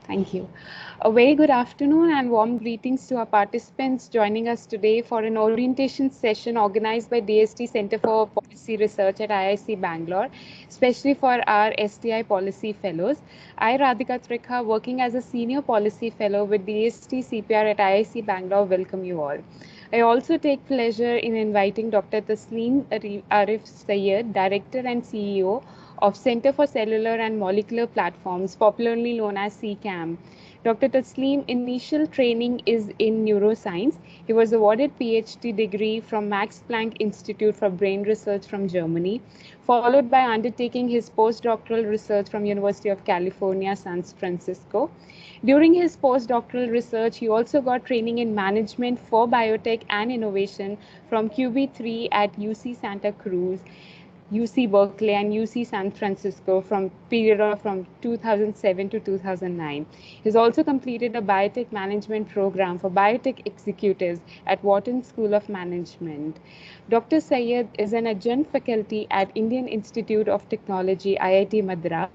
Thank you. A very good afternoon and warm greetings to our participants joining us today for an orientation session organized by DST Center for Policy Research at IIC Bangalore, especially for our STI Policy Fellows. I, Radhika Trikha, working as a Senior Policy Fellow with DST CPR at IIC Bangalore, welcome you all. I also take pleasure in inviting Dr. Tasleem Arif Sayed, Director and CEO of Center for Cellular and Molecular Platforms, popularly known as CCAM. Dr. Tasleem initial training is in neuroscience. He was awarded PhD degree from Max Planck Institute for Brain Research from Germany, followed by undertaking his postdoctoral research from University of California, San Francisco. During his postdoctoral research, he also got training in management for biotech and innovation from QB3 at UC Santa Cruz, UC Berkeley and UC San Francisco from period of from 2007 to 2009. He's also completed a biotech management program for biotech executives at Wharton School of Management. Dr. Sayed is an adjunct faculty at Indian Institute of Technology, IIT Madras,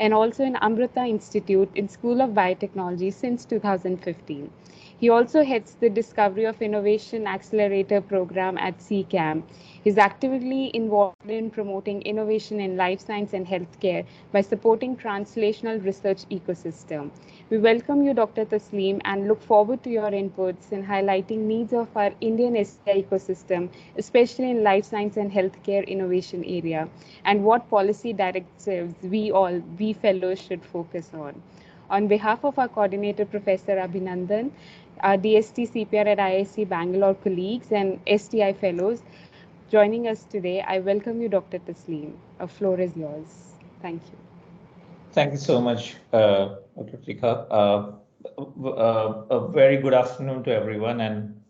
and also in Amrita Institute in School of Biotechnology since 2015. He also heads the Discovery of Innovation Accelerator program at CCAM. He's actively involved in promoting innovation in life science and healthcare by supporting translational research ecosystem. We welcome you, Dr. Tasleem, and look forward to your inputs in highlighting needs of our Indian STI ecosystem, especially in life science and healthcare innovation area, and what policy directives we fellows should focus on. On behalf of our coordinator, Professor Abhinandan, our DST CPR at IIC Bangalore colleagues and STI fellows joining us today, I welcome you, Dr. Tasleem. The floor is yours. Thank you. Thank you so much, Dr. Trikha. A very good afternoon to everyone, and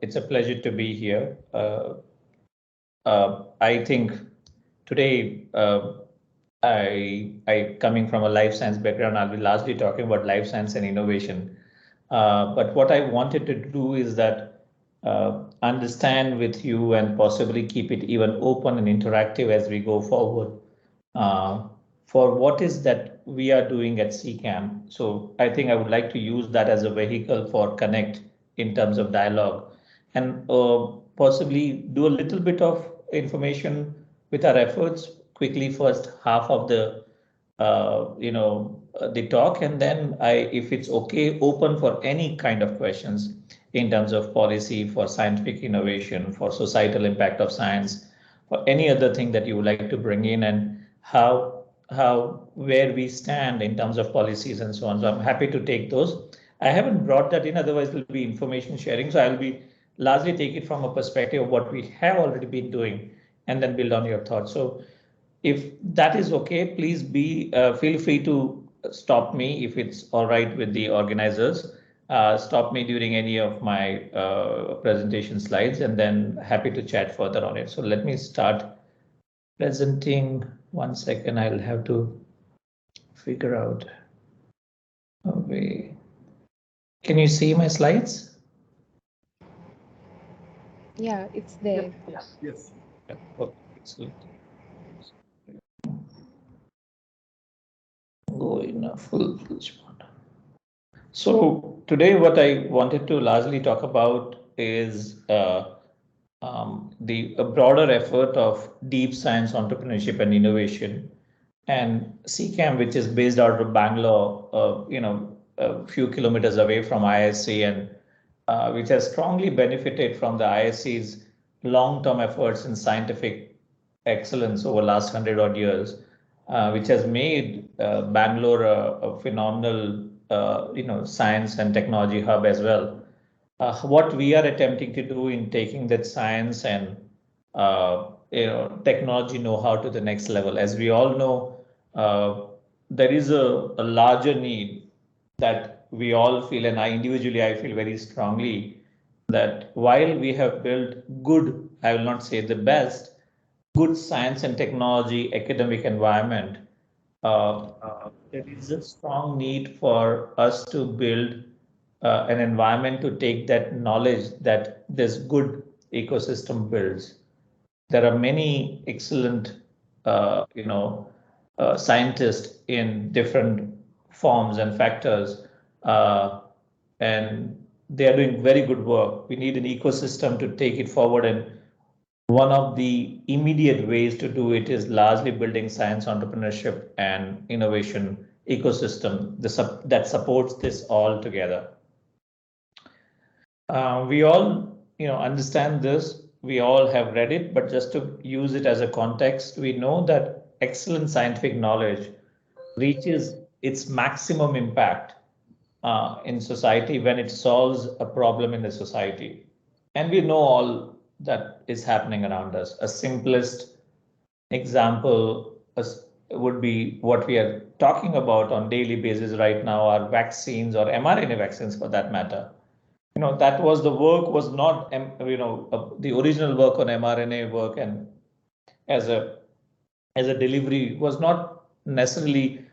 it's a pleasure to be here. I think today, I coming from a life science background, I'll be largely talking about life science and innovation. But what I wanted to do is that understand with you and possibly keep it even open and interactive as we go forward for what is that we are doing at CCAM. So I think I would like to use that as a vehicle for connect in terms of dialogue and possibly do a little bit of information with our efforts quickly first half of the the talk, and then if it's okay, open for any kind of questions in terms of policy, for scientific innovation, for societal impact of science, for any other thing that you would like to bring in, and where we stand in terms of policies and so on. So I'm happy to take those. I haven't brought that in, otherwise it'll be information sharing. So I'll be largely take it from a perspective of what we have already been doing and then build on your thoughts. So if that is okay, please feel free to stop me if it's all right with the organizers. Stop me during any of my presentation slides, and then happy to chat further on it. So let me start presenting. 1 second, I'll have to figure out a way. Can you see my slides? Yeah, it's there. Yes. Yes. Okay, excellent. Go in a full spot. So today what I wanted to largely talk about is the broader effort of deep science entrepreneurship and innovation, and CCAM, which is based out of Bangalore, a few kilometers away from IISc, and which has strongly benefited from the IISc's long-term efforts in scientific excellence over the last 100 odd years, which has made Bangalore a phenomenal science and technology hub as well. What we are attempting to do in taking that science and technology know-how to the next level. As we all know, there is a larger need that we all feel, and I feel very strongly that while we have built good, I will not say the best, good science and technology academic environment, there is a strong need for us to build an environment to take that knowledge that this good ecosystem builds. There are many excellent, scientists in different forms and factors, and they are doing very good work. We need an ecosystem to take it forward, and one of the immediate ways to do it is largely building science entrepreneurship and innovation ecosystem that supports this all together. We all, understand this. We all have read it, but just to use it as a context, we know that excellent scientific knowledge reaches its maximum impact in society when it solves a problem in the society. And we know all that is happening around us. A simplest example would be what we are talking about on daily basis right now are vaccines or mRNA vaccines for that matter. That was the work was not, the original work on mRNA work and as a delivery was not necessarily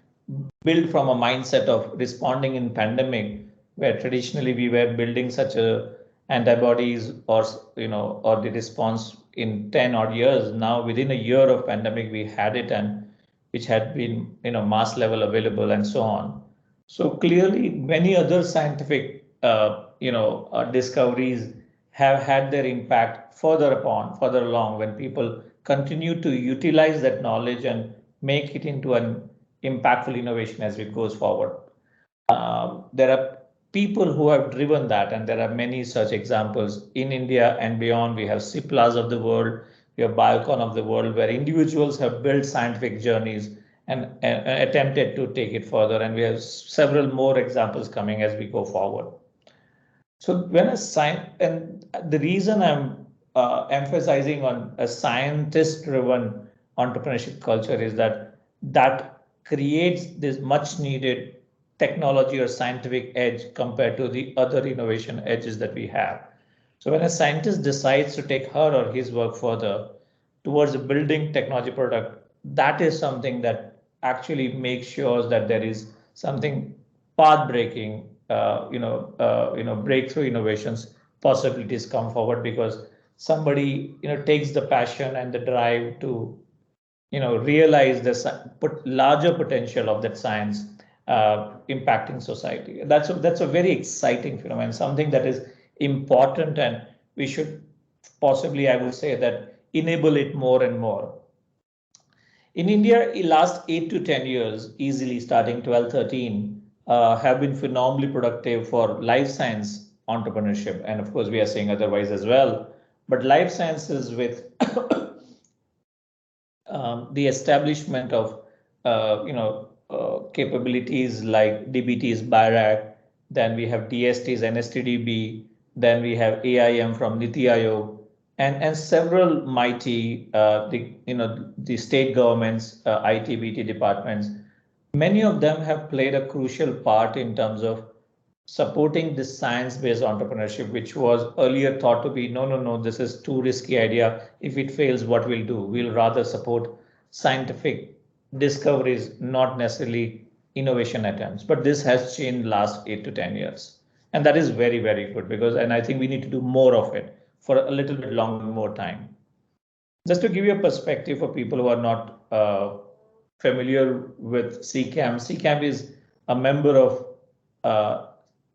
built from a mindset of responding in pandemic, where traditionally we were building such a antibodies or the response in 10 odd years. Now within a year of pandemic we had it, and which had been mass level available and so on. So clearly many other scientific discoveries have had their impact further along when people continue to utilize that knowledge and make it into an impactful innovation as it goes forward. There are people who have driven that, and there are many such examples in India and beyond. We have CIPLAs of the world, we have Biocon of the world, where individuals have built scientific journeys and attempted to take it further. And we have several more examples coming as we go forward. So when and the reason I'm emphasizing on a scientist-driven entrepreneurship culture is that creates this much needed technology or scientific edge compared to the other innovation edges that we have. So when a scientist decides to take her or his work further towards a building technology product, that is something that actually makes sure that there is something path-breaking, breakthrough innovations possibilities come forward because somebody takes the passion and the drive to realize the larger potential of that science impacting society. That's a very exciting phenomenon, something that is important, and we should possibly, I would say, that enable it more and more. In India, in last 8 to 10 years, easily starting 12, 13, have been phenomenally productive for life science entrepreneurship. And of course, we are saying otherwise as well. But life sciences with the establishment of capabilities like DBT's BIRAC, then we have DST's NSTDB, then we have AIM from Niti Aayog, and several mighty the state governments, IT/BT departments. Many of them have played a crucial part in terms of supporting this science-based entrepreneurship, which was earlier thought to be no, this is too risky idea. If it fails, what we'll do? We'll rather support scientific discoveries, not necessarily innovation attempts. But this has changed last 8 to 10 years. And that is very, very good and I think we need to do more of it for a little bit longer, more time. Just to give you a perspective for people who are not familiar with CCAM, CCAM is a member of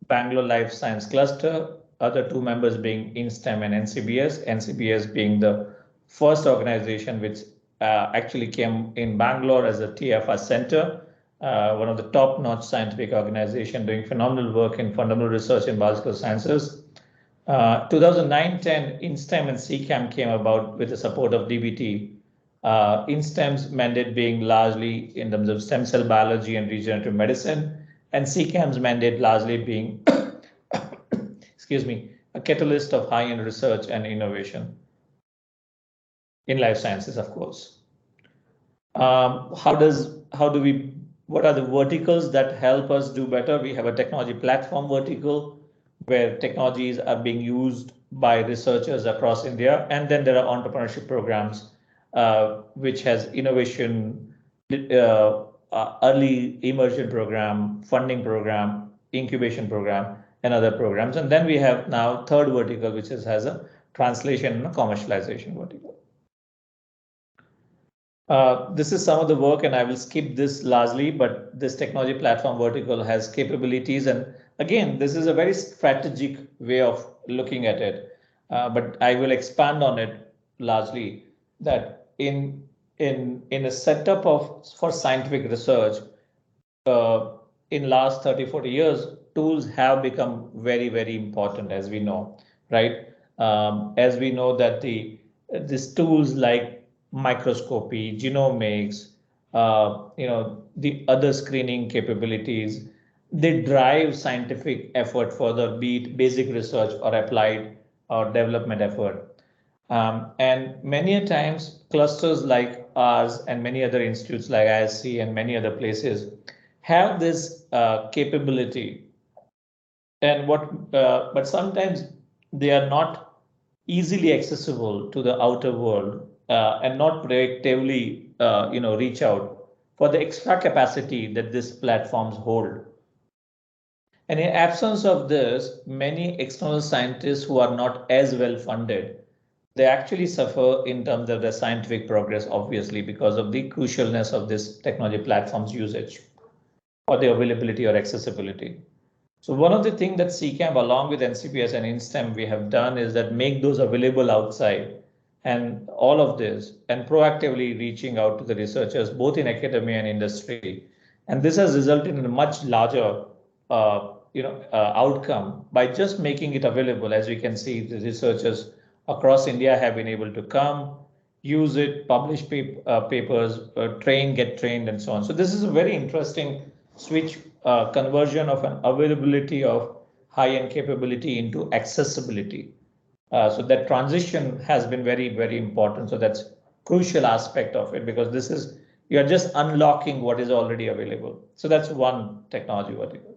Bangalore Life Science Cluster, other two members being INSTEM and NCBS, NCBS being the first organization which actually came in Bangalore as a TFR center, one of the top-notch scientific organization doing phenomenal work in fundamental research in biological sciences. 2009-10, INSTEM and CCAM came about with the support of DBT. INSTEM's mandate being largely in terms of stem cell biology and regenerative medicine, and CCAM's mandate largely being, excuse me, a catalyst of high-end research and innovation in life sciences, of course. What are the verticals that help us do better? We have a technology platform vertical where technologies are being used by researchers across India. And then there are entrepreneurship programs, which has innovation, early immersion program, funding program, incubation program, and other programs. And then we have now third vertical, which has a translation and a commercialization vertical. This is some of the work, and I will skip this largely, but this technology platform vertical has capabilities. And again, this is a very strategic way of looking at it. But I will expand on it largely that in a setup of for scientific research, uh, in last 30, 40 years, tools have become very, very important, as we know, right? As we know that these tools like microscopy, genomics, the other screening capabilities, they drive scientific effort further, be it basic research or applied or development effort. And many a times clusters like ours and many other institutes like ISC and many other places have this capability, and but sometimes they are not easily accessible to the outer world, and not proactively reach out for the extra capacity that these platforms hold. And in absence of this, many external scientists who are not as well funded, they actually suffer in terms of their scientific progress, obviously, because of the crucialness of this technology platform's usage or the availability or accessibility. So one of the things that CCAMP along with NCPS and INSTEM we have done is that make those available outside and all of this and proactively reaching out to the researchers both in academia and industry. And this has resulted in a much larger outcome by just making it available. As we can see, the researchers across India have been able to come, use it, publish papers, get trained, and so on. So this is a very interesting switch, conversion of an availability of high-end capability into accessibility. So that transition has been very, very important. So that's crucial aspect of it, because this is, you are just unlocking what is already available. So that's one technology vertical.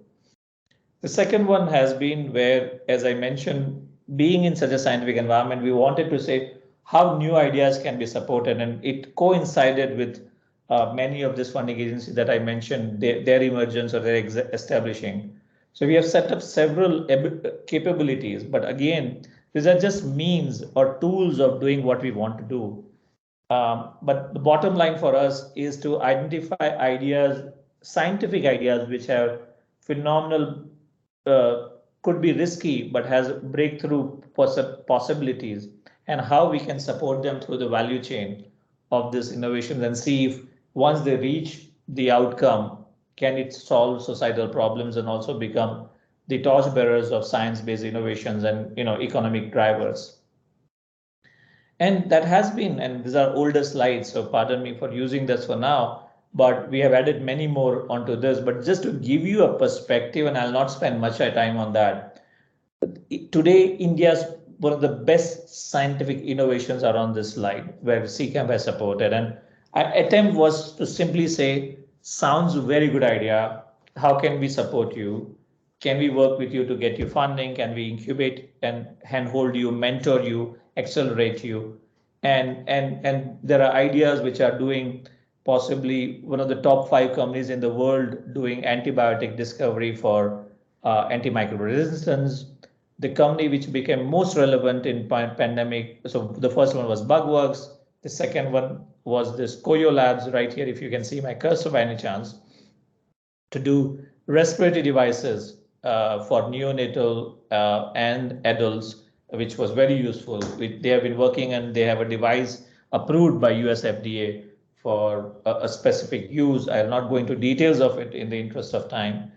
The second one has been where, as I mentioned, being in such a scientific environment, we wanted to say how new ideas can be supported, and it coincided with many of these funding agencies that I mentioned, their emergence or their establishing. So we have set up several capabilities, but again, these are just means or tools of doing what we want to do. But the bottom line for us is to identify ideas, scientific ideas, which have phenomenal, uh, could be risky, but has breakthrough possibilities, and how we can support them through the value chain of this innovation, and see if once they reach the outcome, can it solve societal problems and also become the torchbearers of science-based innovations and economic drivers. And that has been, and these are older slides, so pardon me for using this for now, but we have added many more onto this. But just to give you a perspective, and I'll not spend much time on that, today India's one of the best scientific innovations are on this slide, where CCAMP has supported. And our attempt was to simply say, sounds a very good idea. How can we support you? Can we work with you to get you funding? Can we incubate and handhold you, mentor you, accelerate you? And there are ideas which are doing possibly one of the top 5 companies in the world doing antibiotic discovery for antimicrobial resistance. The company which became most relevant in pandemic. So the first one was Bugworks. The second one was this Koyo Labs right here, if you can see my cursor by any chance, to do respiratory devices for neonatal and adults, which was very useful. They have been working and they have a device approved by US FDA for a specific use. I will not go into details of it in the interest of time.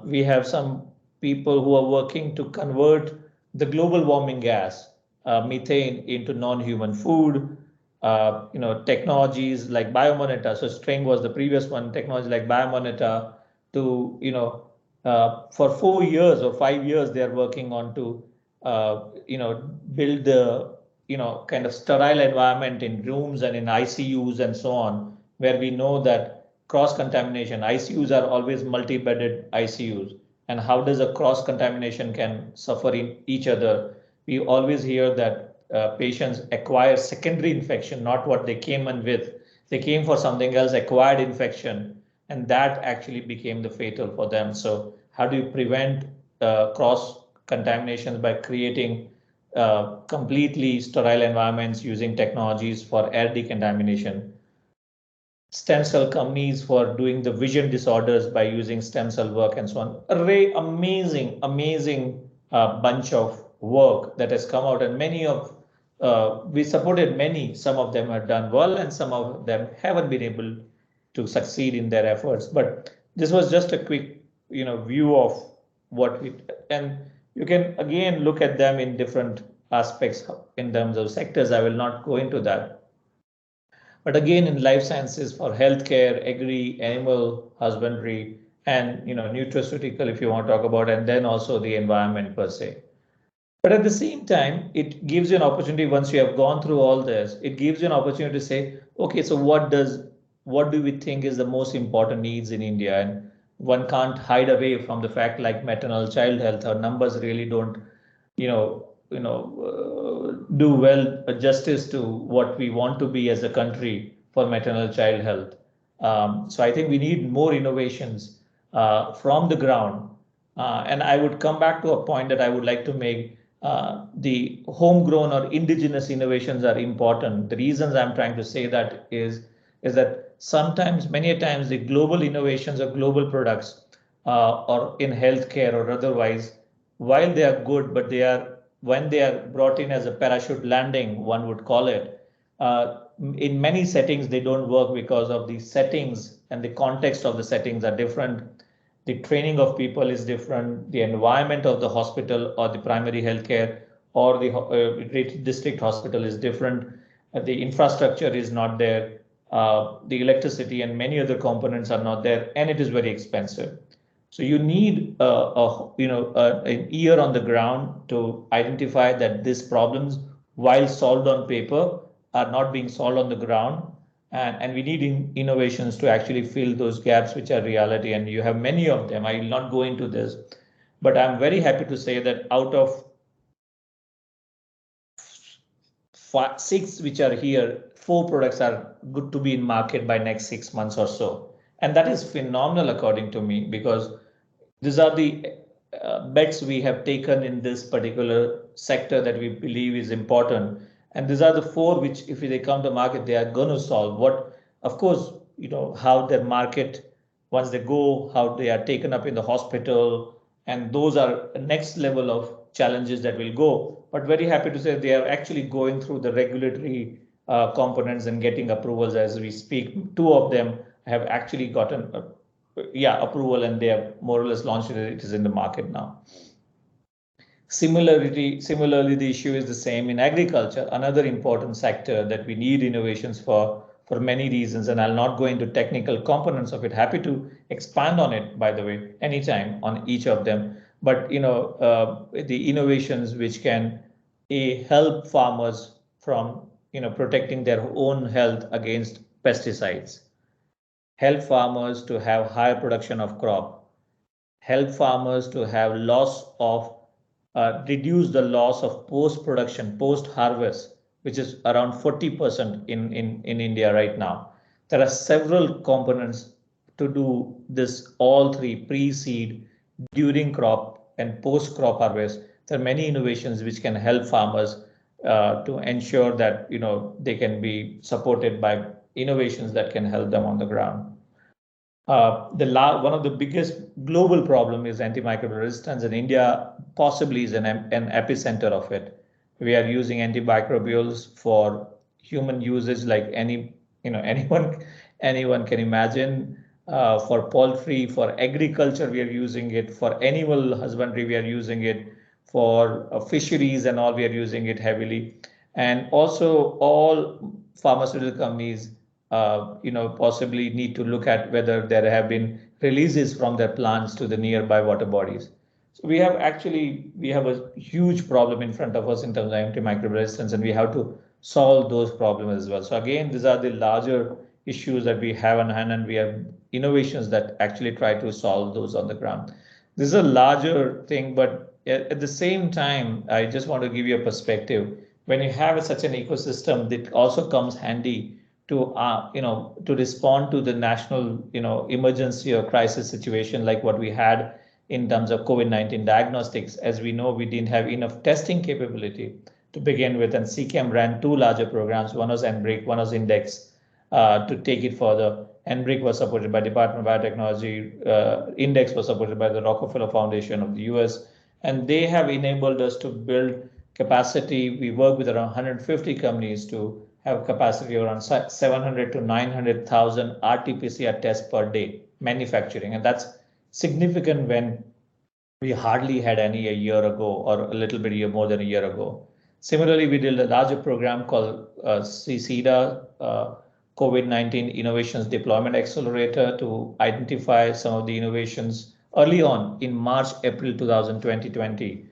We have some people who are working to convert the global warming gas, methane, into non-human food. Technologies like Biomonitor. So String was the previous one. Technology like Biomonitor to, for 4 years or 5 years, they are working on to, build the, kind of sterile environment in rooms and in ICUs and so on, where we know that cross-contamination, ICUs are always multi-bedded ICUs, and how does a cross-contamination can suffer in each other. We always hear that patients acquire secondary infection, not what they came in with. They came for something else, acquired infection, and that actually became the fatal for them. So how do you prevent cross contaminations by creating completely sterile environments using technologies for air decontamination? stem cell companies for doing the vision disorders by using stem cell work and so on. Amazing bunch of work that has come out, and many of we supported many. Some of them have done well, and some of them haven't been able to succeed in their efforts. But this was just a quick, view of what we, and you can again look at them in different aspects in terms of sectors. I will not go into that. But again, in life sciences for healthcare, agri, animal husbandry, and nutraceutical, if you want to talk about, and then also the environment per se. But at the same time, it gives you an opportunity once you have gone through all this, it gives you an opportunity to say, okay, so what do we think is the most important needs in India? And one can't hide away from the fact like maternal child health, our numbers really don't, do well justice to what we want to be as a country for maternal child health. So I think we need more innovations from the ground. And I would come back to a point that I would like to make. The homegrown or indigenous innovations are important. The reasons I'm trying to say that is that sometimes, many a times, the global innovations or global products or in healthcare or otherwise, while they are good, but when they are brought in as a parachute landing, one would call it, in many settings, they don't work because of the settings and the context of the settings are different. The training of people is different. The environment of the hospital or the primary healthcare or the district hospital is different. The infrastructure is not there. The electricity and many other components are not there, and it is very expensive. So you need an ear on the ground to identify that these problems, while solved on paper, are not being solved on the ground. And we need innovations to actually fill those gaps, which are reality. And you have many of them. I will not go into this, but I'm very happy to say that out of 6 which are here, 4 products are good to be in market by next 6 months or so. And that is phenomenal according to me, because these are the bets we have taken in this particular sector that we believe is important. And these are the 4 which, if they come to market, they are going to solve what, of course, how their market, once they go, how they are taken up in the hospital. And those are next level of challenges that will go. But very happy to say they are actually going through the regulatory components and getting approvals as we speak. 2 of them have actually gotten approval, and they have more or less launched it. It is in the market now. Similarly, the issue is the same in agriculture, another important sector that we need innovations for many reasons. And I'll not go into technical components of it. Happy to expand on it, by the way, anytime on each of them. But the innovations which can help farmers from protecting their own health against pesticides, help farmers to have higher production of crop, help farmers to have reduce the loss of post-production, post-harvest, which is around 40% in India right now. There are several components to do this, all 3: pre-seed, during crop, and post-crop harvest. There are many innovations which can help farmers to ensure that they can be supported by innovations that can help them on the ground. One of the biggest global problem is antimicrobial resistance, and India possibly is an epicenter of it. We are using antimicrobials for human usage, like anyone can imagine. For poultry, for agriculture, we are using it. For animal husbandry, we are using it. For fisheries and all, we are using it heavily. And also, all pharmaceutical companies possibly need to look at whether there have been releases from their plants to the nearby water bodies. So we have a huge problem in front of us in terms of antimicrobial resistance, and we have to solve those problems as well. So again, these are the larger issues that we have on hand, and we have innovations that actually try to solve those on the ground. This is a larger thing, but at the same time, I just want to give you a perspective. When you have such an ecosystem, it also comes handy to respond to the national emergency or crisis situation like what we had in terms of COVID-19 diagnostics. As we know, we didn't have enough testing capability to begin with, and CCAM ran 2 larger programs. One was NBRIC, one was Index, to take it further. NBRIC was supported by Department of Biotechnology, Index was supported by the Rockefeller Foundation of the US, and they have enabled us to build capacity. We work with around 150 companies to have capacity around 700 to 900,000 RT-PCR tests per day manufacturing, and that's significant when we hardly had any a year ago or a little bit more than a year ago. Similarly, we did a larger program called CCDA, COVID-19 Innovations Deployment Accelerator, to identify some of the innovations early on in March, April 2020,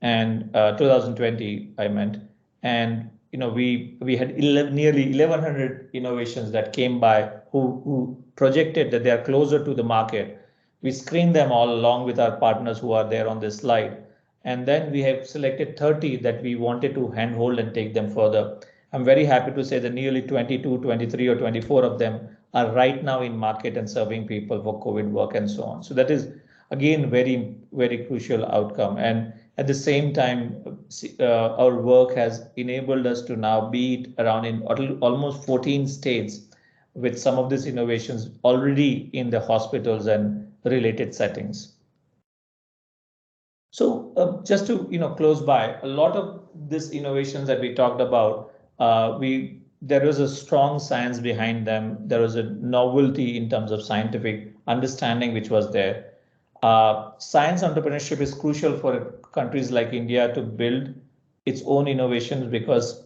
and 2020, I meant. And we had nearly 1,100 innovations that came by who projected that they are closer to the market. We screened them all along with our partners who are there on this slide. And then we have selected 30 that we wanted to handhold and take them further. I'm very happy to say that nearly 22, 23 or 24 of them are right now in market and serving people for COVID work and so on. So that is, again, very, very crucial outcome. And at the same time, our work has enabled us to now be around in almost 14 states with some of these innovations already in the hospitals and related settings. So just to close by, a lot of these innovations that we talked about, there was a strong science behind them. There was a novelty in terms of scientific understanding which was there. Science entrepreneurship is crucial for countries like India to build its own innovations, because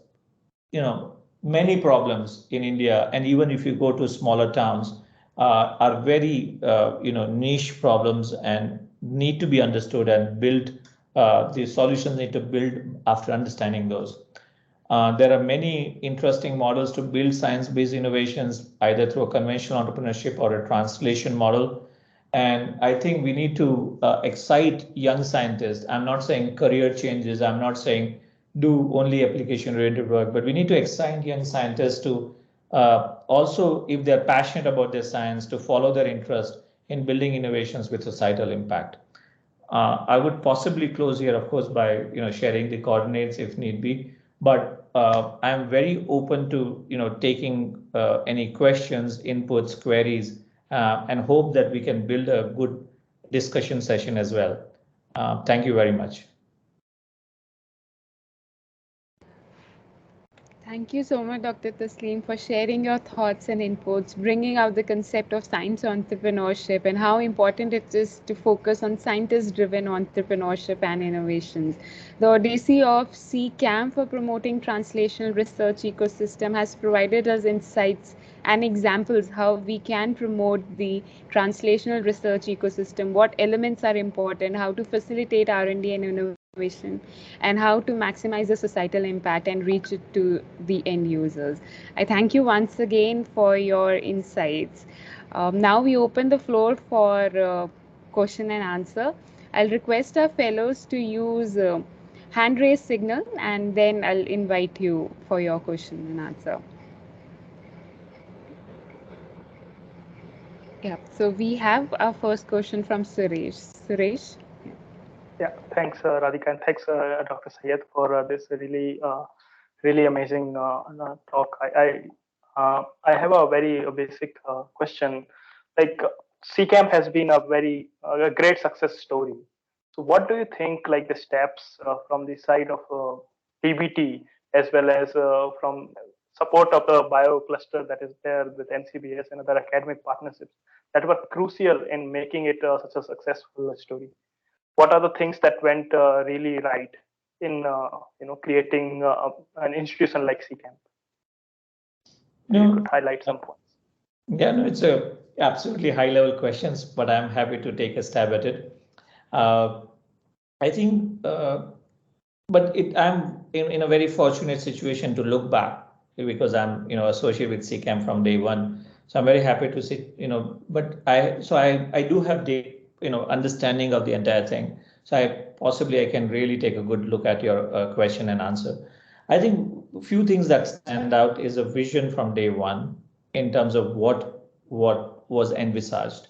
many problems in India, and even if you go to smaller towns, are very niche problems and need to be understood and built. The solutions need to build after understanding those. There are many interesting models to build science-based innovations, either through a conventional entrepreneurship or a translation model. And I think we need to excite young scientists. I'm not saying career changes. I'm not saying do only application-oriented work, but we need to excite young scientists to also, if they're passionate about their science, to follow their interest in building innovations with societal impact. I would possibly close here, of course, by sharing the coordinates if need be, but I'm very open to taking any questions, inputs, queries, and hope that we can build a good discussion session as well. Thank you very much. Thank you so much, Dr. Tasleem, for sharing your thoughts and inputs, bringing out the concept of science entrepreneurship and how important it is to focus on scientist-driven entrepreneurship and innovations. The Odyssey of CCAM for promoting translational research ecosystem has provided us insights and examples how we can promote the translational research ecosystem, what elements are important, how to facilitate R&D and innovation, and how to maximize the societal impact and reach it to the end users. I thank you once again for your insights. Now we open the floor for question and answer. I'll request our fellows to use hand raise signal, and then I'll invite you for your question and answer. Yeah, so we have our first question from Suresh. Suresh? Yeah, thanks, Radhika, and thanks, Dr. Syed, for this really amazing talk. I have a very basic question. Like, CCAM has been a great success story. So, what do you think, like the steps from the side of PBT, as well as from support of the bio cluster that is there with NCBS and other academic partnerships, that were crucial in making it such a successful story? What are the things that went really right in creating an institution like CCAM? You could highlight some points. Yeah, no, it's a absolutely high-level questions, but I'm happy to take a stab at it. I think, but I'm in a very fortunate situation to look back, because I'm associated with CCAM from day one. So I'm very happy to see, but I do have the understanding of the entire thing. So I can really take a good look at your question and answer. I think a few things that stand out is a vision from day one in terms of what was envisaged.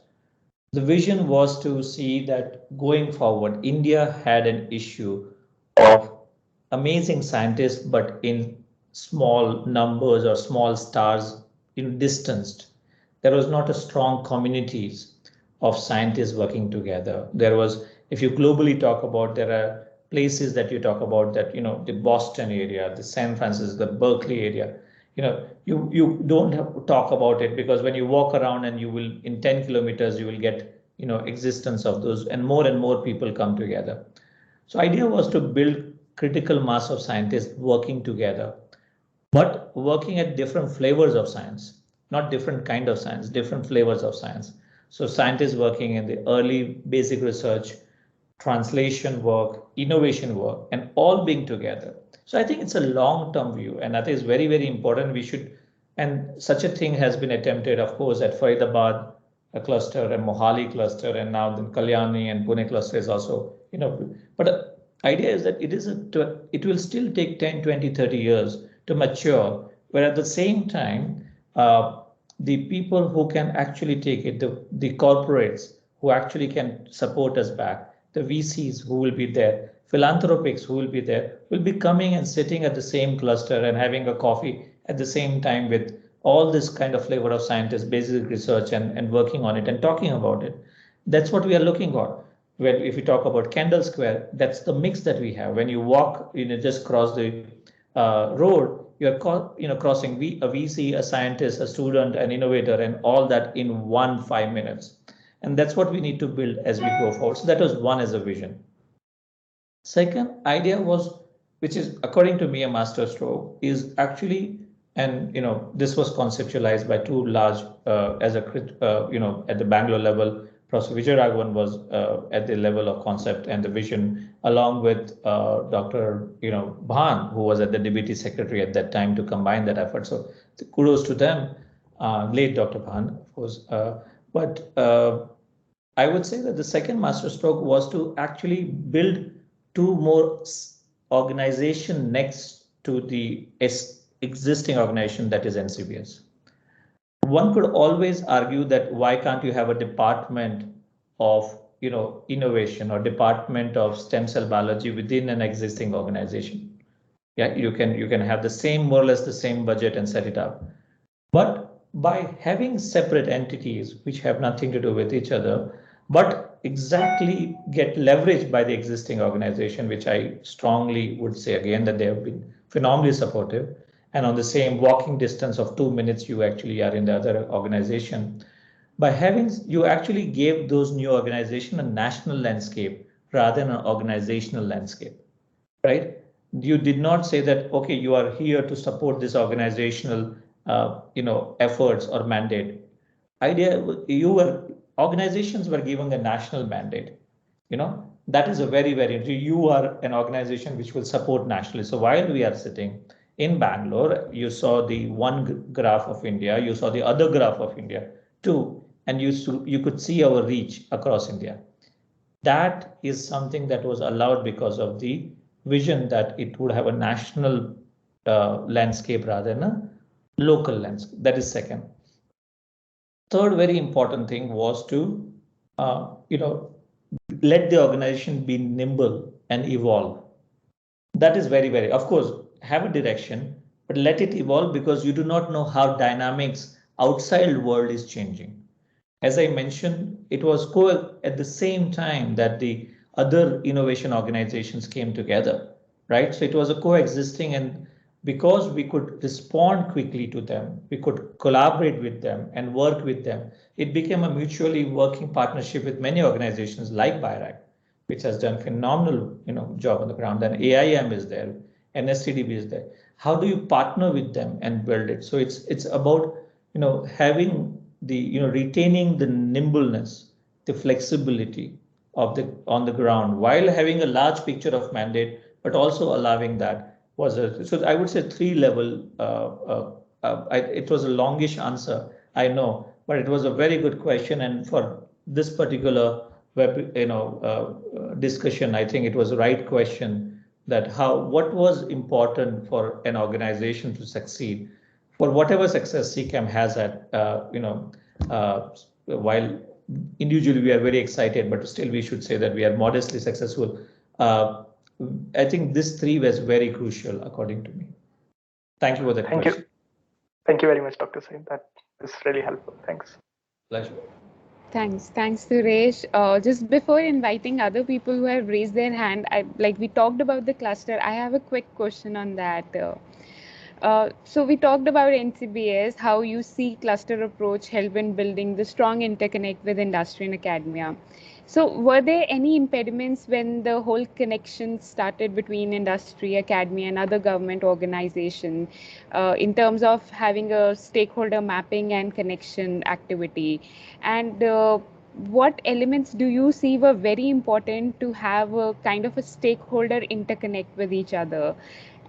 The vision was to see that going forward, India had an issue of amazing scientists, but in small numbers or small stars, distanced. there was not a strong communities of scientists working together. There was, if you globally talk about, there are places that you talk about that, the Boston area, the San Francisco, the Berkeley area, you don't have to talk about it, because when you walk around and you will, in 10 kilometers, you will get, existence of those, and more people come together. So idea was to build critical mass of scientists working together, but working at different flavors of science, not different kind of science, different flavors of science. So scientists working in the early basic research, translation work, innovation work, and all being together. So I think it's a long-term view, and that is very, very important. We should, and such a thing has been attempted, of course, at Faridabad a cluster, and Mohali cluster, and now the Kalyani and Pune cluster is also, but the idea is that it will still take 10, 20, 30 years to mature, where at the same time, the people who can actually take it, the corporates who actually can support us back, the VCs who will be there, philanthropics who will be there, will be coming and sitting at the same cluster and having a coffee at the same time with all this kind of flavor of scientists, basic research, and working on it and talking about it. That's what we are looking for. When, if you talk about Kendall Square, that's the mix that we have. When you walk, just cross the road, you're crossing a VC, a scientist, a student, an innovator, and all that in 5 minutes. And that's what we need to build as we go forward. So that was one as a vision. Second idea was, which is according to me a master stroke, is actually, and this was conceptualized by two large as a at the Bangalore level. Professor Vijay Raghavan was at the level of concept and the vision, along with Dr. Bhan, who was at the DBT secretary at that time, to combine that effort. So kudos to them, late Dr. Bhan, of course. But I would say that the second master stroke was to actually build two more organization next to the existing organization, that is NCBS. One could always argue that why can't you have a department of innovation or department of stem cell biology within an existing organization? Yeah, you can have the same, more or less the same budget and set it up. But by having separate entities which have nothing to do with each other, but exactly get leveraged by the existing organization, which I strongly would say again that they have been phenomenally supportive, and on the same walking distance of 2 minutes, you actually are in the other organization. By having, you actually gave those new organization a national landscape rather than an organizational landscape, right? You did not say that, okay, you are here to support this organizational, efforts or mandate. Organizations were given a national mandate. That is a very, very, you are an organization which will support nationally. So while we are sitting in Bangalore, you saw the one graph of India, you saw the other graph of India too, and you could see our reach across India. That is something that was allowed because of the vision that it would have a national landscape rather than a local landscape. That is second. Third very important thing was to, let the organization be nimble and evolve. That is very, very, of course, have a direction, but let it evolve, because you do not know how dynamics outside world is changing. As I mentioned, it was at the same time that the other innovation organizations came together, right? So it was a coexisting, and because we could respond quickly to them, we could collaborate with them and work with them, it became a mutually working partnership with many organizations like BIRAC, which has done phenomenal job on the ground. And AIM is there, NSCDB is there. How do you partner with them and build it? So it's about having the retaining the nimbleness, the flexibility of on the ground, while having a large picture of mandate, but also allowing that. So I would say 3 level. It was a longish answer, I know, but it was a very good question, and for this particular discussion, I think it was the right question, that what was important for an organization to succeed, for whatever success CCAM has at while individually we are very excited, but still we should say that we are modestly successful. I think this 3 was very crucial, according to me. Thank you for that question. Thank you very much, Dr. Syed. That It's really helpful. Thanks. Pleasure. Thanks, Suresh. Just before inviting other people who have raised their hand, like we talked about the cluster. I have a quick question on that. So we talked about NCBS, how you see cluster approach help in building the strong interconnect with industry and academia. So were there any impediments when the whole connection started between industry, academia, and other government organization in terms of having a stakeholder mapping and connection activity? And what elements do you see were very important to have a kind of a stakeholder interconnect with each other?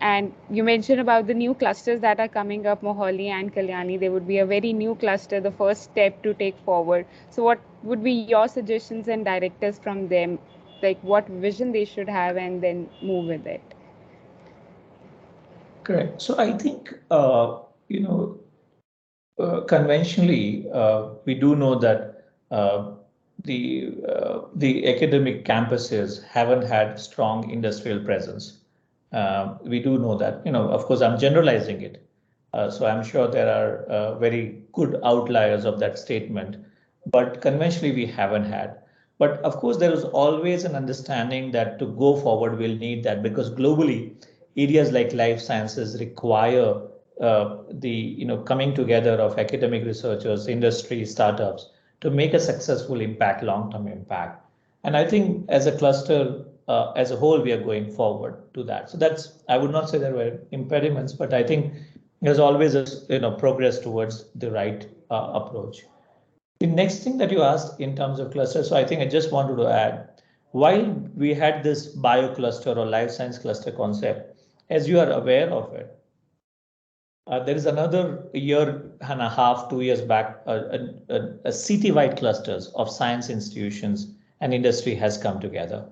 And you mentioned about the new clusters that are coming up, Mohali and Kalyani. They would be a very new cluster, the first step to take forward. So what would be your suggestions and directives from them, like what vision they should have and then move with it? Correct. So I think, conventionally, we do know that the academic campuses haven't had strong industrial presence. We do know that, of course, I'm generalizing it. So I'm sure there are very good outliers of that statement, but conventionally we haven't had. But of course, there is always an understanding that to go forward, we'll need that, because globally, areas like life sciences require the coming together of academic researchers, industry, startups to make a successful impact, long-term impact. And I think as a cluster, as a whole, we are going forward to that. So that's, I would not say there were impediments, but I think there's always a progress towards the right approach. The next thing that you asked in terms of clusters, so I think I just wanted to add, while we had this bio cluster or life science cluster concept, as you are aware of it, there is another year and a half, 2 years back, a city-wide clusters of science institutions and industry has come together.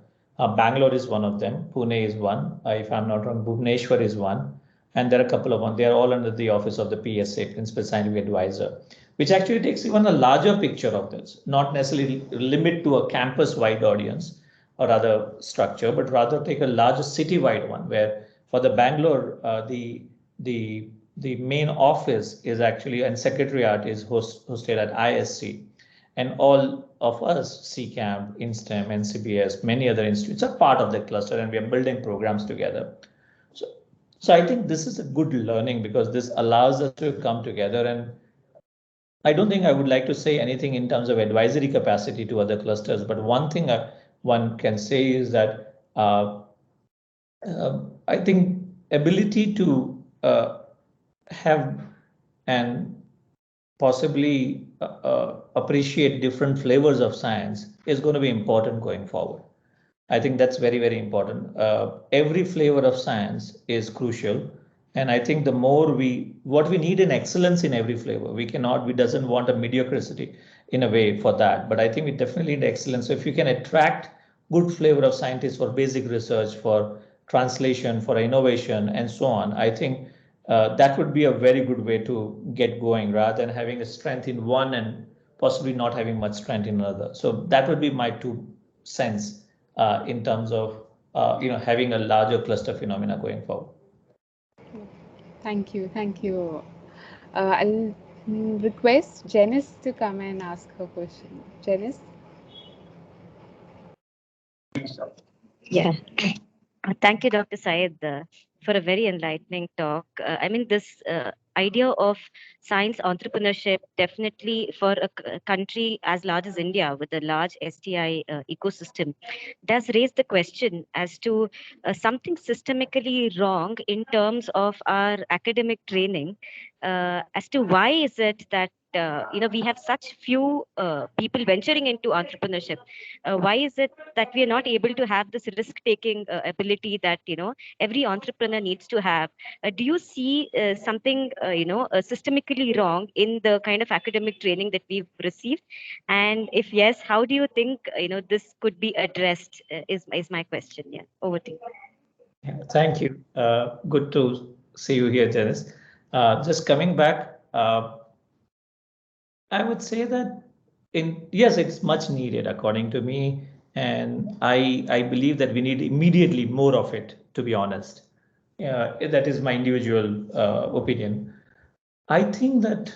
Bangalore is one of them, Pune is one, if I'm not wrong, Bhubaneswar is one, and there are a couple of them. They are all under the office of the PSA, Principal Scientific Advisor, which actually takes even a larger picture of this, not necessarily limit to a campus-wide audience or other structure, but rather take a larger city-wide one, where for the Bangalore, the main office is actually, and secretariat is hosted at ISC, and all of us, CCAMP, INSTEM, NCBS, many other institutes are part of the cluster, and we are building programs together. So I think this is a good learning, because this allows us to come together. And I don't think I would like to say anything in terms of advisory capacity to other clusters, but one thing one can say is that I think ability to have and possibly appreciate different flavors of science is going to be important going forward. I think that's very, very important. Every flavor of science is crucial. And I think the more what we need in excellence in every flavor, we doesn't want a mediocrity in a way for that. But I think we definitely need excellence. So if you can attract good flavor of scientists for basic research, for translation, for innovation, and so on, I think that would be a very good way to get going, rather than having a strength in one and possibly not having much strength in another. So that would be my 2 cents in terms of having a larger cluster phenomena going forward. Thank you. I'll request Janice to come and ask her question. Janice? Yeah. Thank you, Dr. Syed, for a very enlightening talk. I mean, this idea of science entrepreneurship, definitely for a country as large as India with a large STI ecosystem, does raise the question as to something systemically wrong in terms of our academic training, as to why is it that we have such few people venturing into entrepreneurship. Why is it that we are not able to have this risk-taking ability that every entrepreneur needs to have? Do you see something systemically wrong in the kind of academic training that we've received? And if yes, how do you think this could be addressed? Is my question. Yeah, over to you. Yeah, thank you. Good to see you here, Janice. Just coming back. I would say that yes, it's much needed according to me, and I believe that we need immediately more of it, to be honest. That is my individual opinion. I think that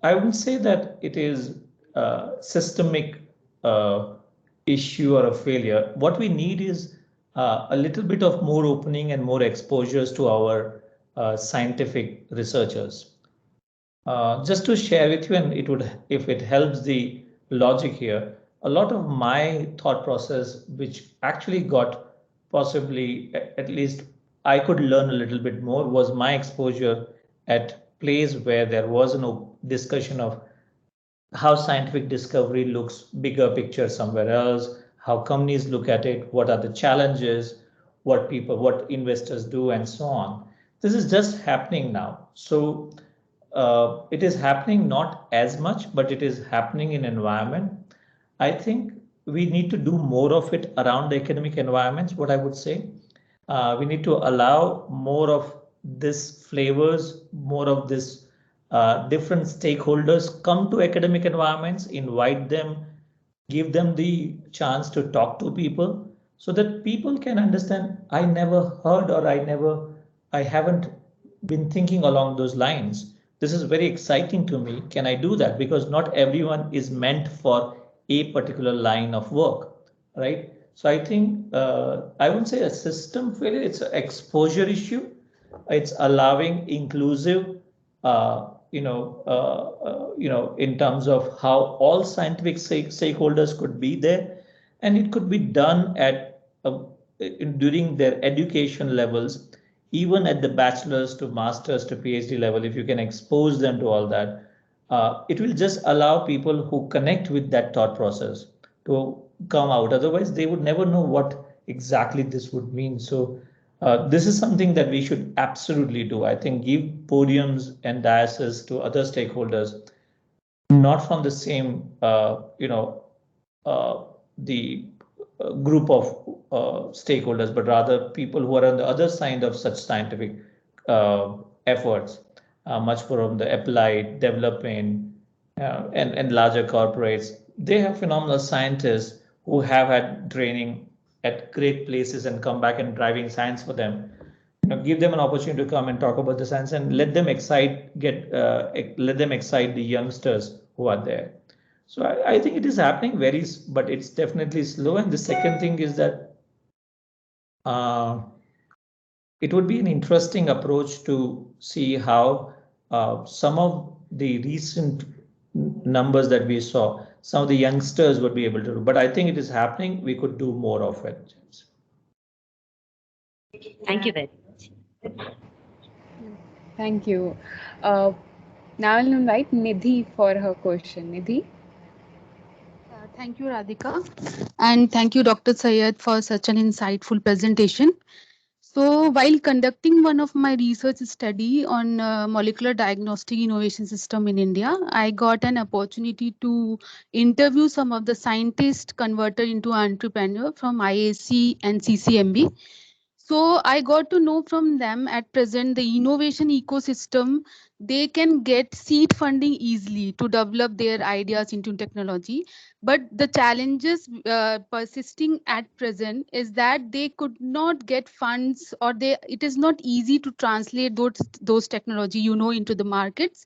I wouldn't say that it is a systemic issue or a failure. What we need is a little bit of more opening and more exposures to our scientific researchers. Just to share with you, and it would, if it helps the logic here, a lot of my thought process, which actually got possibly at least I could learn a little bit more, was my exposure at places where there was no discussion of how scientific discovery looks bigger picture somewhere else, how companies look at it, what are the challenges, what investors do, and so on. This is just happening now. So it is happening not as much, but it is happening in environment. I think we need to do more of it around the academic environments, what I would say. We need to allow more of this flavors, more of this different stakeholders come to academic environments, invite them, give them the chance to talk to people so that people can understand. I never heard, or I haven't been thinking along those lines. This is very exciting to me. Can I do that? Because not everyone is meant for a particular line of work, right? So I think I wouldn't say a system failure, it's an exposure issue. It's allowing inclusive, in terms of how all scientific stakeholders could be there, and it could be done at during their education levels, even at the bachelor's to master's to PhD level. If you can expose them to all that, it will just allow people who connect with that thought process to come out. Otherwise, they would never know what exactly this would mean. So this is something that we should absolutely do. I think give podiums and dioceses to other stakeholders, not from the same, the group of stakeholders, but rather people who are on the other side of such scientific efforts, much more on the applied, developing, and larger corporates. They have phenomenal scientists who have had training at great places and come back and driving science for them. Give them an opportunity to come and talk about the science and let them excite the youngsters who are there. So I think it is happening but it's definitely slow. And the second thing is that it would be an interesting approach to see how some of the recent numbers that we saw, some of the youngsters would be able to do. But I think it is happening. We could do more of it. Thank you very much. Thank you. Now I'll invite Nidhi for her question. Nidhi? Thank you, Radhika. And thank you, Dr. Syed, for such an insightful presentation. So while conducting one of my research study on molecular diagnostic innovation system in India, I got an opportunity to interview some of the scientists converted into entrepreneur from IAC and CCMB. So I got to know from them at present the innovation ecosystem, they can get seed funding easily to develop their ideas into technology. But the challenges persisting at present is that they could not get funds, or it is not easy to translate those technology, into the markets.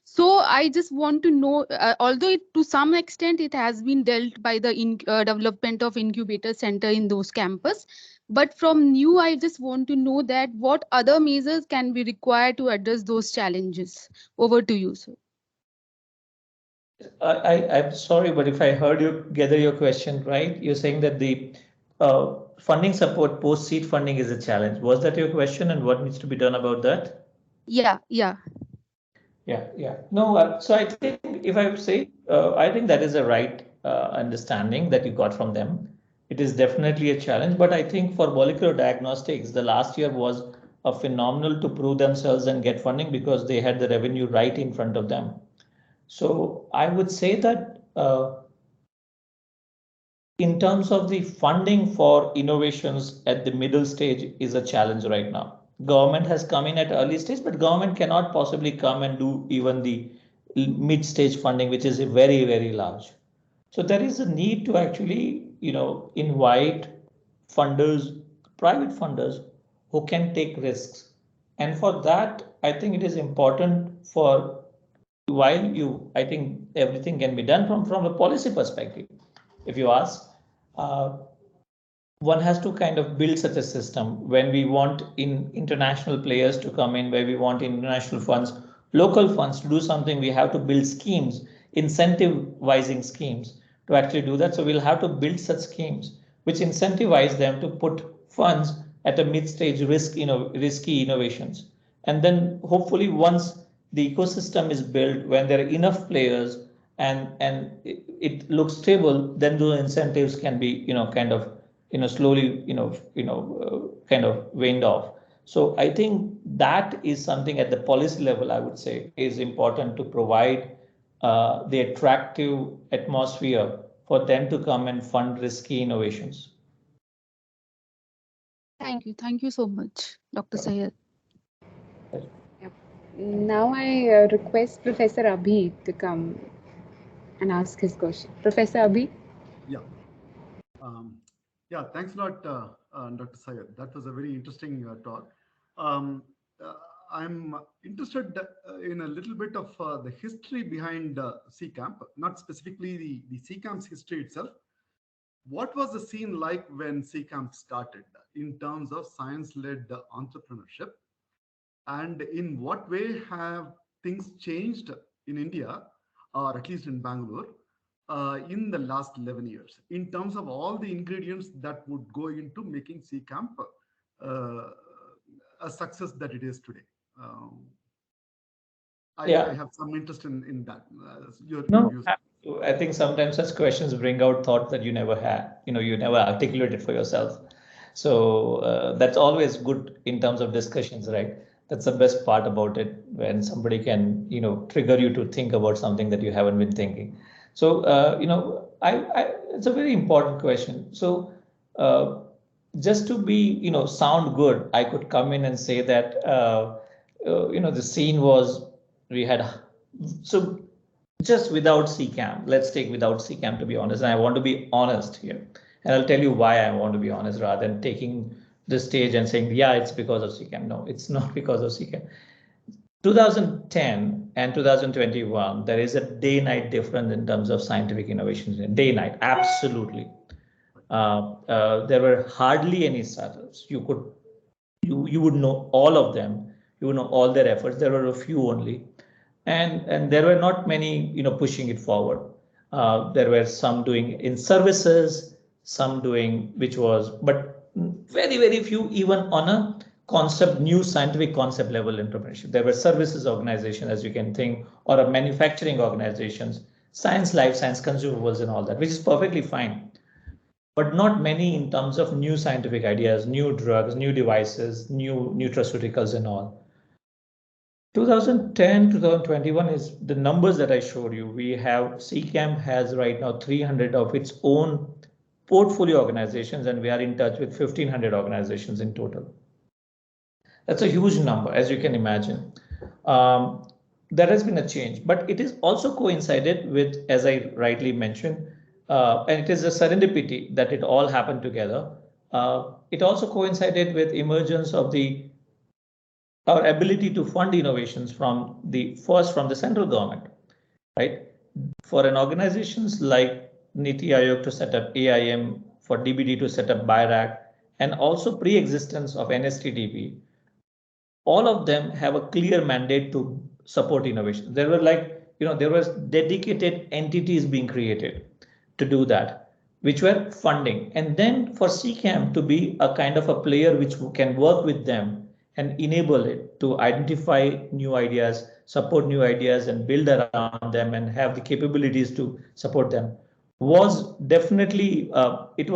So I just want to know, although to some extent it has been dealt by the development of incubator center in those campus, but from you, I just want to know that what other measures can be required to address those challenges. Over to you, sir. I'm sorry, but if I heard you gather your question right, you're saying that the funding support post-seed funding is a challenge. Was that your question, and what needs to be done about that? Yeah. No, so I think if I say, I think that is a right understanding that you got from them. It is definitely a challenge, but I think for molecular diagnostics, the last year was a phenomenal to prove themselves and get funding because they had the revenue right in front of them. So I would say that in terms of the funding for innovations at the middle stage is a challenge right now. Government has come in at early stage, but government cannot possibly come and do even the mid stage funding, which is very, very large. So there is a need to actually, invite funders, private funders who can take risks. And for that, I think it is important for while I think everything can be done from a policy perspective, if you ask, one has to kind of build such a system when we want international players to come in, where we want international funds, local funds to do something, we have to build schemes, incentivizing schemes to actually do that. So we'll have to build such schemes which incentivize them to put funds at a mid-stage risky innovations. And then hopefully once the ecosystem is built, when there are enough players and it looks stable, then those incentives can be, kind of, slowly, kind of waned off. So I think that is something at the policy level, I would say, is important to provide the attractive atmosphere for them to come and fund risky innovations. Thank you. Thank you so much, Dr. Syed. Now I request Professor Abhi to come and ask his question. Professor Abhi? Yeah. Yeah, thanks a lot, Dr. Syed. That was a very interesting talk. I'm interested in a little bit of the history behind CCAMP, not specifically the CCAMP's history itself. What was the scene like when CCAMP started in terms of science-led entrepreneurship? And in what way have things changed in India, or at least in Bangalore, in the last 11 years, in terms of all the ingredients that would go into making CCAMP a success that it is today? I have some interest in that. Your views. I think sometimes such questions bring out thoughts that you never had, you never articulated for yourself. So that's always good in terms of discussions, right? That's the best part about it, when somebody can, trigger you to think about something that you haven't been thinking. So, it's a very important question. So just to be, sound good, I could come in and say that, the scene was, we had, so just without CCAMP, let's take without CCAMP, to be honest, and I want to be honest here. And I'll tell you why I want to be honest, rather than taking the stage and saying, yeah, it's because of CCAMP. No, it's not because of CCAMP. 2010 and 2021, there is a day-night difference in terms of scientific innovations. Day-night, absolutely. There were hardly any startups. You would know all of them. You would know all their efforts. There were a few only, and there were not many, pushing it forward. There were some doing in services, some doing but very, very few even on a new scientific concept level entrepreneurship. There were services organizations, as you can think, or a manufacturing organizations, science, life science, consumables and all that, which is perfectly fine. But not many in terms of new scientific ideas, new drugs, new devices, new nutraceuticals and all. 2010, 2021 is the numbers that I showed you. We have CCAMP has right now 300 of its own portfolio organizations, and we are in touch with 1,500 organizations in total. That's a huge number, as you can imagine. There has been a change, but it is also coincided with, as I rightly mentioned, and it is a serendipity that it all happened together. It also coincided with emergence of our ability to fund innovations from the central government, right? For an organizations like NITI Aayog to set up AIM, for DBT to set up BIRAC, and also pre-existence of NSTDP, all of them have a clear mandate to support innovation. There were there was dedicated entities being created to do that, which were funding. And then for CCAMP to be a kind of a player which can work with them and enable it to identify new ideas, support new ideas and build around them and have the capabilities to support them, was definitely, it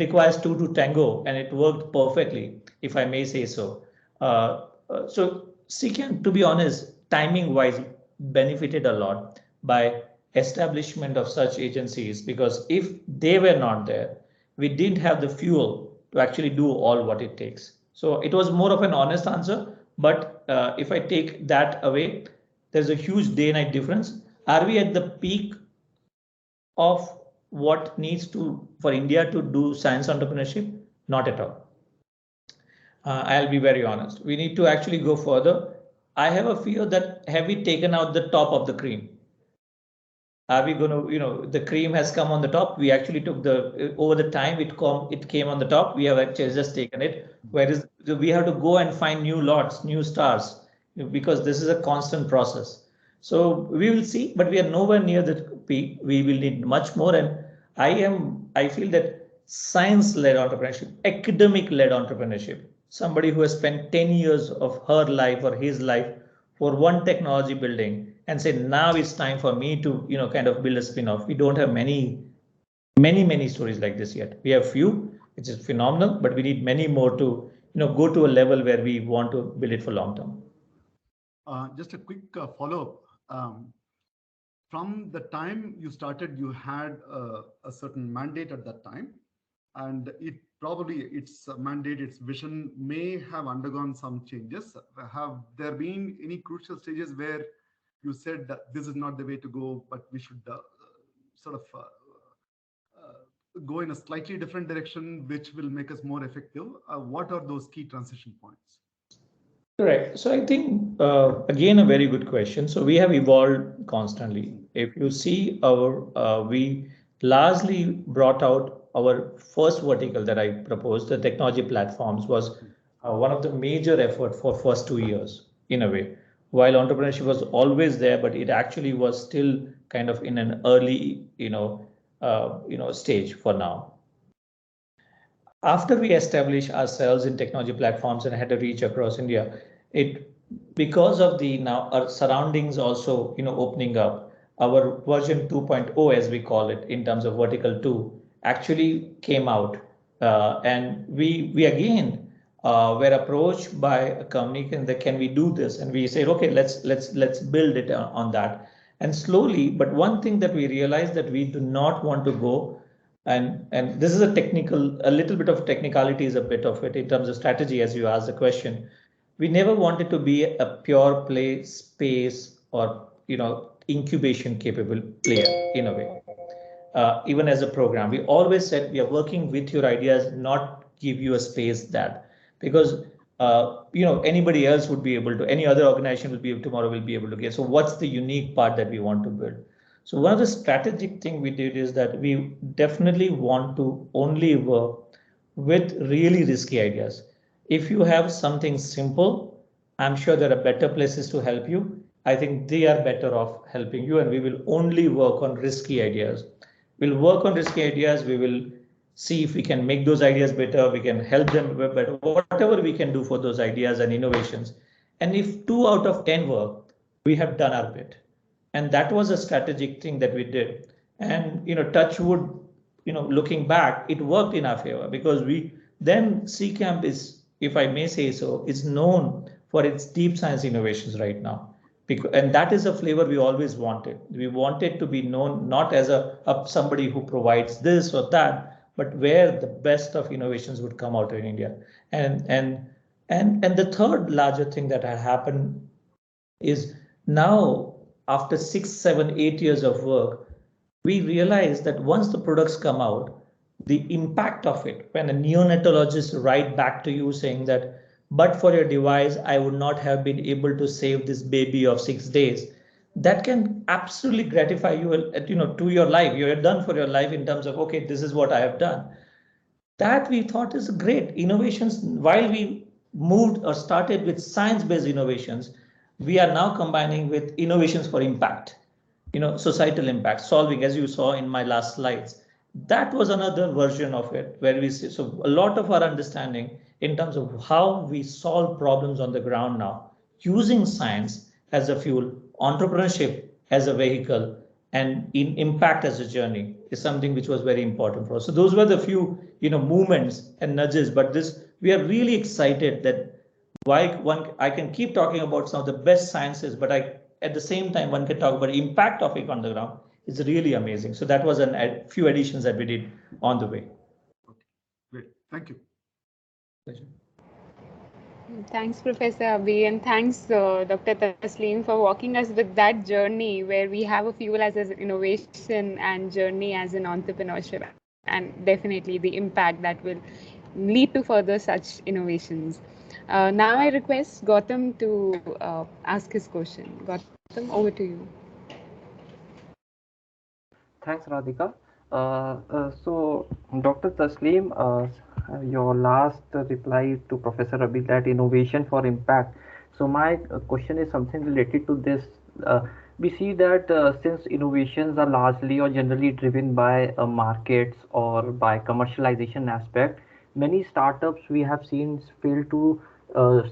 requires two to tango, and it worked perfectly, if I may say so. So CCAMP, to be honest, timing wise, benefited a lot by establishment of such agencies, because if they were not there, we didn't have the fuel to actually do all what it takes. So it was more of an honest answer. But if I take that away, there's a huge day-night difference. Are we at the peak of what needs for India to do science entrepreneurship? Not at all. I'll be very honest. We need to actually go further. I have a fear that have we taken out the top of the cream? Are we going to, the cream has come on the top. We actually took over the time it came on the top. We have actually just taken it. Whereas we have to go and find new lots, new stars, because this is a constant process. So we will see, but we are nowhere near the peak. We will need much more. And I feel that science-led entrepreneurship, academic-led entrepreneurship, somebody who has spent 10 years of her life or his life for one technology building and say, now it's time for me to, kind of build a spin-off. We don't have many stories like this yet. We have few, which is phenomenal, but we need many more to, go to a level where we want to build it for long term. Just a quick follow-up. From the time you started, you had a certain mandate at that time, and its mandate, its vision may have undergone some changes. Have there been any crucial stages where you said that this is not the way to go, but we should sort of go in a slightly different direction, which will make us more effective? What are those key transition points? Correct. So I think, again, a very good question. So we have evolved constantly. If you see we largely brought out our first vertical that I proposed, the technology platforms, was one of the major effort for first 2 years in a way. While entrepreneurship was always there, but it actually was still kind of in an early, stage for now. After we established ourselves in technology platforms and had a reach across India, because of the now our surroundings also, opening up, our version 2.0, as we call it, in terms of vertical 2, actually came out, and we again were approached by a company and that can we do this, and we said, okay, let's build it on that, and slowly. But one thing that we realized that we do not want to go. And this is a little bit of technicality is a bit of it in terms of strategy, as you asked the question. We never wanted to be a pure play space or, incubation capable player in a way. Even as a program, we always said we are working with your ideas, not give you a space because anybody else would be able to, any other organization tomorrow will be able to get. So what's the unique part that we want to build? So one of the strategic thing we did is that we definitely want to only work with really risky ideas. If you have something simple, I'm sure there are better places to help you. I think they are better off helping you, and we will only work on risky ideas. We'll work on risky ideas. We will see if we can make those ideas better. We can help them better, whatever we can do for those ideas and innovations. And if 2 out of 10 work, we have done our bit. And that was a strategic thing that we did. And, touch wood, looking back, it worked in our favor because CCAMP is, if I may say so, is known for its deep science innovations right now. And that is a flavor we always wanted. We wanted to be known not as somebody who provides this or that, but where the best of innovations would come out in India. And the third larger thing that had happened is now, after 6, 7, 8 years of work, we realized that once the products come out, the impact of it, when a neonatologist write back to you saying that, but for your device, I would not have been able to save this baby of 6 days, that can absolutely gratify you, to your life. You're done for your life in terms of, okay, this is what I have done. That we thought is great. Innovations, while we moved or started with science-based innovations, we are now combining with innovations for impact, societal impact, solving, as you saw in my last slides. That was another version of it where we see, so a lot of our understanding in terms of how we solve problems on the ground now, using science as a fuel, entrepreneurship as a vehicle, and in impact as a journey is something which was very important for us. So those were the few, movements and nudges, but we are really excited that I can keep talking about some of the best sciences, but at the same time, one can talk about impact of it on the ground. It's really amazing. So that was a few additions that we did on the way. Okay, great. Thank you. Pleasure. Thanks, Professor Abhi, and thanks, Dr. Tasleem, for walking us with that journey where we have a fuel as an innovation and journey as an entrepreneurship, and definitely the impact that will lead to further such innovations. Now I request Gautam to ask his question. Gautam, over to you. Thanks, Radhika. So, Dr. Tasleem, your last reply to Professor Rabi, that innovation for impact. So, my question is something related to this. We see that since innovations are largely or generally driven by markets or by commercialization aspect, many startups we have seen fail to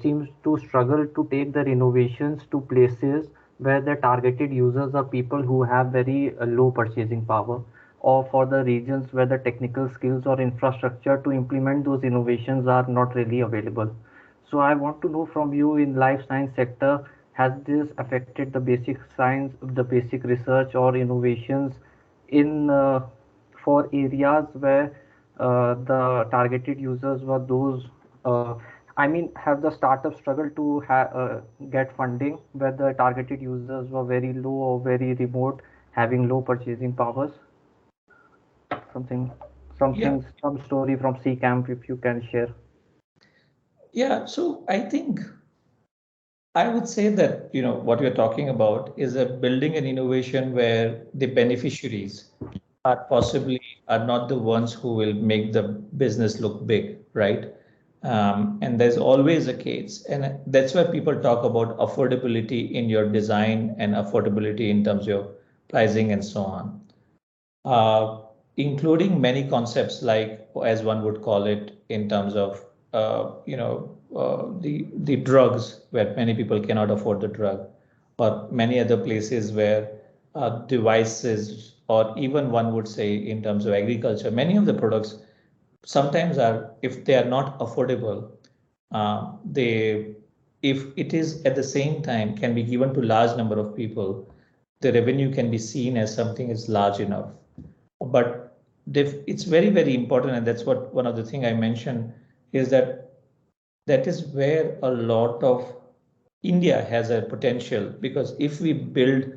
seems to struggle to take their innovations to places where the targeted users are people who have very low purchasing power, or for the regions where the technical skills or infrastructure to implement those innovations are not really available. So I want to know from you, in life science sector, has this affected the basic science, the basic research or innovations in for areas where the targeted users were those I mean, have the startups struggled to get funding where the targeted users were very low or very remote, having low purchasing powers? Some story from C Camp, if you can share. Yeah, so I think I would say that, what we're talking about is a building an innovation where the beneficiaries are not the ones who will make the business look big, right? And there's always a case, and that's why people talk about affordability in your design and affordability in terms of pricing and so on, including many concepts like, as one would call it, in terms of the drugs, where many people cannot afford the drug, or many other places where devices, or even one would say in terms of agriculture, many of the products sometimes are, if they are not affordable, they, if it is at the same time can be given to large number of people, the revenue can be seen as something is large enough. But it's very, very important, and that's what one of the thing I mentioned is that is where a lot of India has a potential, because if we build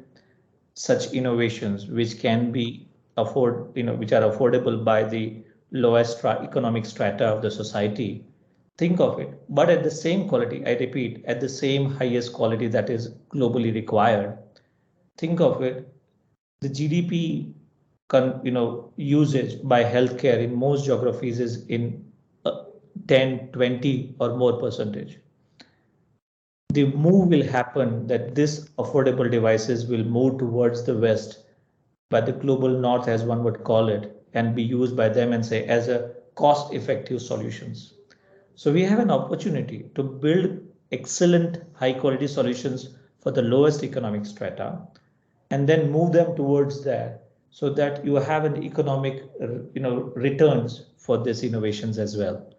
such innovations which can be which are affordable by the lowest economic strata of the society, think of it, but at the same quality, I repeat, at the same highest quality that is globally required. Think of it, the GDP usage by healthcare in most geographies is in 10, 20 or more percentage. The move will happen that this affordable devices will move towards the West, by the global North, as one would call it, and be used by them and say as a cost-effective solutions. So we have an opportunity to build excellent high-quality solutions for the lowest economic strata, and then move them towards there, so that you have an economic returns for these innovations as well.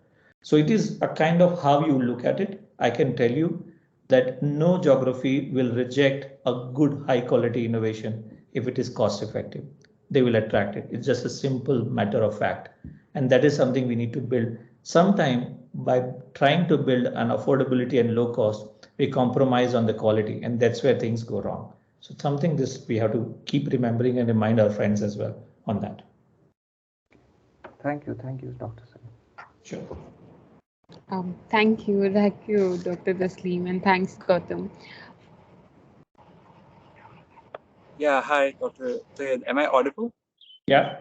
So it is a kind of how you look at it. I can tell you that no geography will reject a good high quality innovation if it is cost effective. They will attract it. It's just a simple matter of fact. And that is something we need to build. Sometime by trying to build an affordability and low cost, we compromise on the quality, and that's where things go wrong. So something this we have to keep remembering and remind our friends as well on that. Thank you, Dr. Salim. Sure. Thank you, Dr. Tasleem, and thanks, Gautam. Yeah, hi, Dr. Sayed. Am I audible? Yeah.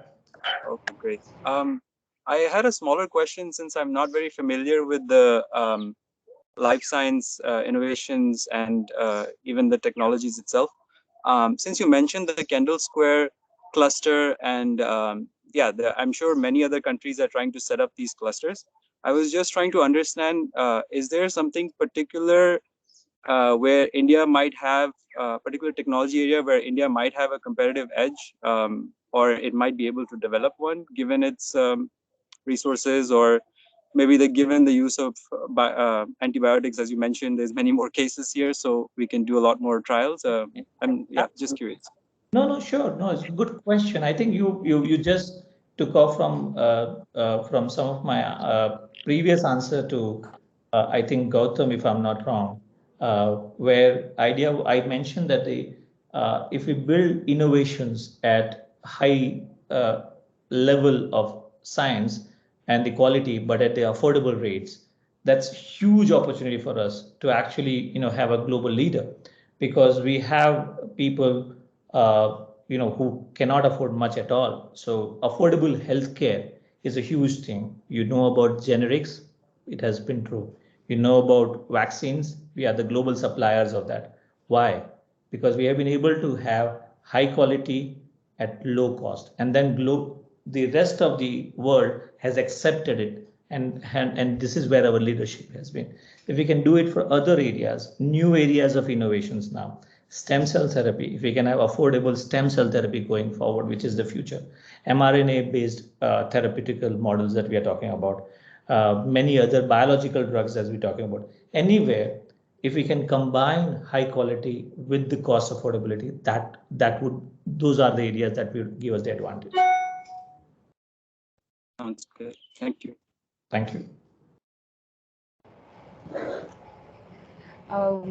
Okay, great. I had a smaller question, since I'm not very familiar with the life science innovations and even the technologies itself. Since you mentioned the Kendall Square cluster, and yeah, I'm sure many other countries are trying to set up these clusters. I was just trying to understand, is there something particular where India might have a particular technology area where India might have a competitive edge, or it might be able to develop one given its resources, or maybe given the use of antibiotics, as you mentioned, there's many more cases here, so we can do a lot more trials. I'm just curious. No, sure. No, it's a good question. I think you just took off from some of my previous answer to I think Gautam, if I'm not wrong, where I mentioned that if we build innovations at high level of science, and the quality, but at the affordable rates, that's huge opportunity for us to actually, have a global leader, because we have people, who cannot afford much at all. So affordable healthcare is a huge thing. You know about generics, it has been true. You know about vaccines, we are the global suppliers of that. Why? Because we have been able to have high quality at low cost, and then the rest of the world has accepted it, and this is where our leadership has been. If we can do it for other areas, new areas of innovations now, stem cell therapy, if we can have affordable stem cell therapy going forward, which is the future, mRNA based therapeutical models that we are talking about, many other biological drugs as we're talking about, anywhere, if we can combine high quality with the cost affordability, those are the areas that will give us the advantage. Sounds good. Thank you. Thank you.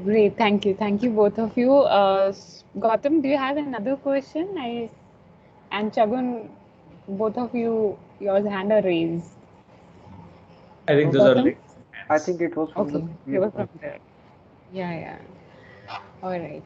Great, thank you both of you. Gautam, do you have another question? And Chagun, both of you, your hand are raised. I think those Gautam? are. I think it was from Okay, the they were from there. Yeah. All right.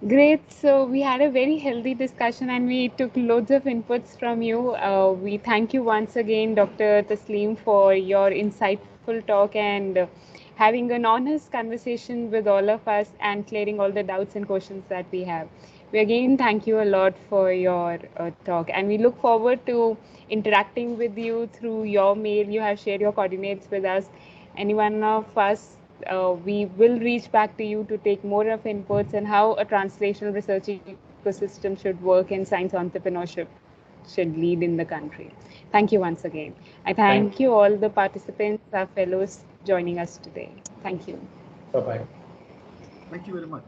Great. So we had a very healthy discussion and we took loads of inputs from you. We thank you once again, Dr. Tasleem, for your insightful talk and having an honest conversation with all of us and clearing all the doubts and questions that we have. We again thank you a lot for your talk, and we look forward to interacting with you through your mail. You have shared your coordinates with us. Any one of us, we will reach back to you to take more of inputs and how a translational research ecosystem should work and science entrepreneurship should lead in the country. Thank you once again. I thank you all the participants, our fellows joining us today. Thank you. Bye-bye. Thank you very much.